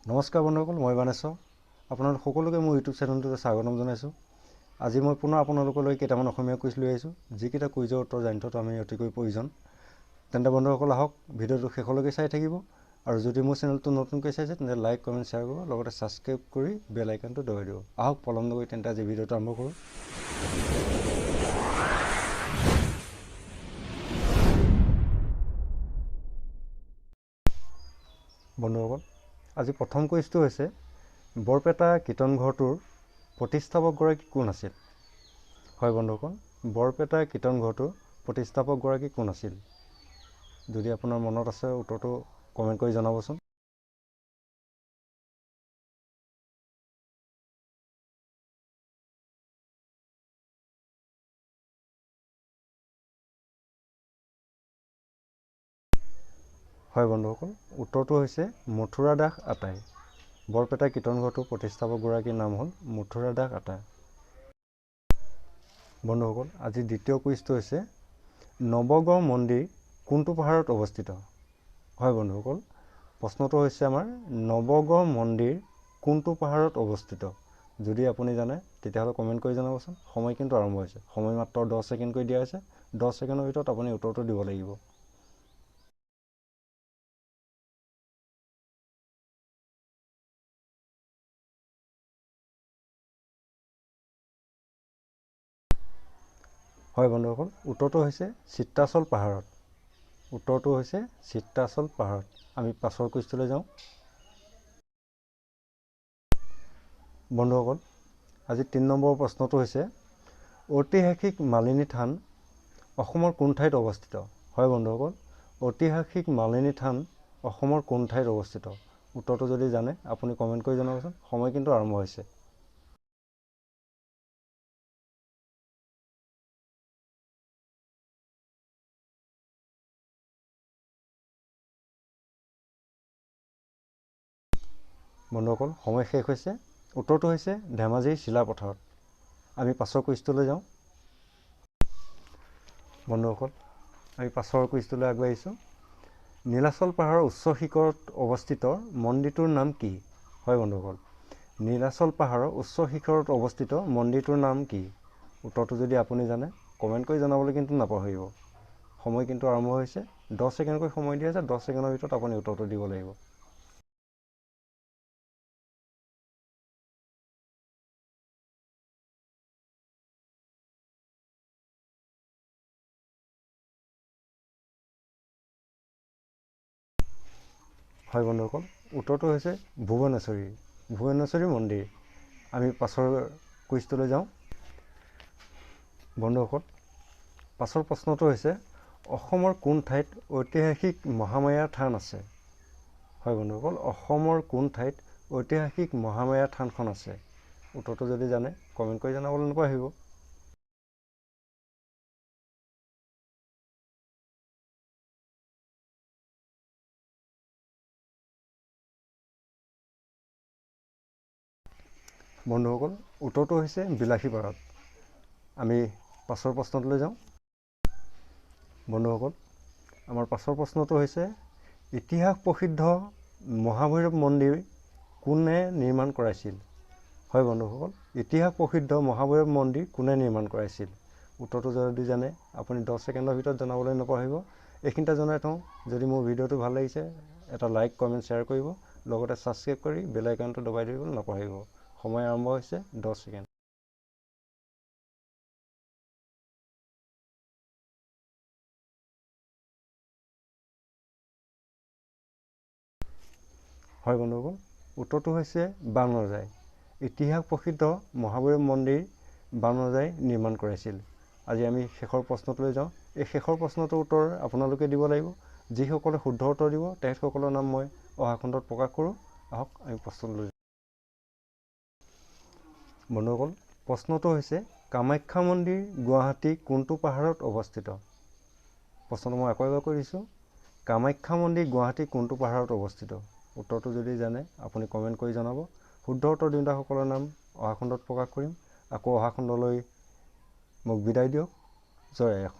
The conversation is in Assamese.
নমস্কাৰ বন্ধুসকল, মই বানেশ্বৰ। আপোনালোক সকলোকে মোৰ ইউটিউব চেনেলটোতে স্বাগতম জনাইছোঁ। আজি মই পুনৰ আপোনালোকলৈ কেইটামান অসমীয়া কুইজ লৈ আহিছোঁ, যিকেইটা কুইজৰ উত্তৰ জানি থোৱাটো আমি অতিকৈ প্ৰয়োজন। তেন্তে বন্ধুসকল আহক, ভিডিঅ'টো শেষলৈকে চাই থাকিব। আৰু যদি মোৰ চেনেলটো নতুনকৈ চাইছে তেন্তে লাইক, কমেণ্ট, শ্বেয়াৰ কৰিব, লগতে ছাবস্ক্ৰাইব কৰি বেল আইকনটো দবাই দিব। আহক পলম নকৰি তেন্তে আজি ভিডিঅ'টো আৰম্ভ কৰোঁ। বন্ধুসকল, আজি প্ৰথম কুইজটো হৈছে বৰপেটা কীৰ্তনঘৰটোৰ প্ৰতিষ্ঠাপকগৰাকী কোন আছিল? হয় বন্ধুসকল, বৰপেটা কীৰ্তনঘৰটোৰ প্ৰতিষ্ঠাপকগৰাকী কোন আছিল? যদি আপোনাৰ মনত আছে উত্তৰটো কমেণ্ট কৰি জনাবচোন। হয় বন্ধুসকল, উত্তৰটো হৈছে মথুৰা দাস আটাই। বৰপেটা কীৰ্তনঘৰটোৰ প্ৰতিষ্ঠাপকগৰাকীৰ নাম হ'ল মথুৰা দাস আটাই। বন্ধুসকল, আজি দ্বিতীয় কুইজটো হৈছে নৱগ্ৰহ মন্দিৰ কোনটো পাহাৰত অৱস্থিত? হয় বন্ধুসকল, প্ৰশ্নটো হৈছে আমাৰ নৱগ্ৰহ মন্দিৰ কোনটো পাহাৰত অৱস্থিত? যদি আপুনি জানে তেতিয়াহ'লে কমেণ্ট কৰি জনাবচোন। সময় কিন্তু আৰম্ভ হৈছে। সময় মাত্ৰ 10 ছেকেণ্ড কৰি দিয়া হৈছে। 10 ছেকেণ্ডৰ ভিতৰত আপুনি উত্তৰটো দিব লাগিব। হয় বন্ধুসকল, উত্তৰটো হৈছে চিত্ৰাচল পাহাৰত। উত্তৰটো হৈছে চিত্ৰাচল পাহাৰত। আমি পাছৰ কুইজটোলৈ যাওঁ। বন্ধুসকল, আজি 3 নম্বৰ প্ৰশ্নটো হৈছে ঐতিহাসিক মালিনী থান অসমৰ কোন ঠাইত অৱস্থিত? হয় বন্ধুসকল, ঐতিহাসিক মালিনী থান অসমৰ কোন ঠাইত অৱস্থিত? উত্তৰটো যদি জানে আপুনি কমেণ্ট কৰি জনাবচোন। সময় কিন্তু আৰম্ভ হৈছে। বন্ধুসকল, সময় শেষ হৈছে। উত্তৰটো হৈছে ধেমাজিৰ চিলাপথাৰত। আমি পাছৰ কুইজটোলৈ যাওঁ। বন্ধুসকল, আমি পাছৰ কুইজটোলৈ আগবাঢ়িছোঁ। নীলাচল পাহাৰৰ উচ্চ শিখৰত অৱস্থিত মন্দিৰটোৰ নাম কি? হয় বন্ধুসকল, নীলাচল পাহাৰৰ উচ্চ শিখৰত অৱস্থিত মন্দিৰটোৰ নাম কি? উত্তৰটো যদি আপুনি জানে কমেণ্ট কৰি জনাবলৈ কিন্তু নাপাহৰিব। সময় কিন্তু আৰম্ভ হৈছে। 10 ছেকেণ্ডকৈ সময় দিয়া আছে। 10 ছেকেণ্ডৰ ভিতৰত আপুনি উত্তৰটো দিব লাগিব। হয় বন্ধুসকল, উত্তৰটো হৈছে ভুৱনেশ্বৰী মন্দিৰ। আমি পাছৰ কুইজটোলৈ যাওঁ। বন্ধুসকল, পাছৰ প্ৰশ্নটো হৈছে অসমৰ কোন ঠাইত ঐতিহাসিক মহামায়া থান আছে? হয় বন্ধুসকল, অসমৰ কোন ঠাইত ঐতিহাসিক মহামায়া থানখন আছে? উত্তৰটো যদি জানে কমেণ্ট কৰি জনাবলৈ নাপাহৰিব। বন্ধুসকল, উত্তৰটো হৈছে বিলাসীপাৰত। আমি পাছৰ প্ৰশ্নটোলৈ যাওঁ। বন্ধুসকল, আমাৰ পাছৰ প্ৰশ্নটো হৈছে ইতিহাস প্ৰসিদ্ধ মহাভৈৰৱ মন্দিৰ কোনে নিৰ্মাণ কৰাইছিল? হয় বন্ধুসকল, ইতিহাস প্ৰসিদ্ধ মহাভৈৰৱ মন্দিৰ কোনে নিৰ্মাণ কৰাইছিল? উত্তৰটো যদি জানে আপুনি 10 ছেকেণ্ডৰ ভিতৰত জনাবলৈ নাপাহৰিব। এইখিনিতে জনাই থওঁ, যদি মোৰ ভিডিঅ'টো ভাল লাগিছে এটা লাইক, কমেণ্ট, শ্বেয়াৰ কৰিব, লগতে ছাবস্ক্ৰাইব কৰি বেল আইকনটো দবাই দিবলৈ নাপাহৰিব। সময় আৰম্ভ হৈছে। 10 ছেকেণ্ড। হয় বন্ধুসকল, উত্তৰটো হৈছে বাণৰজাই। ইতিহাস প্ৰসিদ্ধ মহাভৈৰৱ মন্দিৰ বাণৰজাই নিৰ্মাণ কৰাইছিল। আজি আমি শেষৰ প্ৰশ্নটোলৈ যাওঁ। এই শেষৰ প্ৰশ্নটোৰ উত্তৰ আপোনালোকে দিব লাগিব। যিসকলে শুদ্ধ উত্তৰ দিব তেখেতসকলৰ নাম মই অহা খণ্ডত প্ৰকাশ কৰোঁ। আহক আমি প্ৰশ্নলৈ যাওঁ। বন্ধুসকল, প্ৰশ্নটো হৈছে কামাখ্যা মন্দিৰ গুৱাহাটী কোনটো পাহাৰত অৱস্থিত? প্ৰশ্নটো মই আকৌ এবাৰ কৈ দিছোঁ। কামাখ্যা মন্দিৰ গুৱাহাটী কোনটো পাহাৰত অৱস্থিত? উত্তৰটো যদি জানে আপুনি কমেণ্ট কৰি জনাব। শুদ্ধ উত্তৰ দিওঁতাসকলৰ নাম অহা খণ্ডত প্ৰকাশ কৰিম। আকৌ অহা খণ্ডলৈ মোক বিদায় দিয়ক। জয় আই অসম।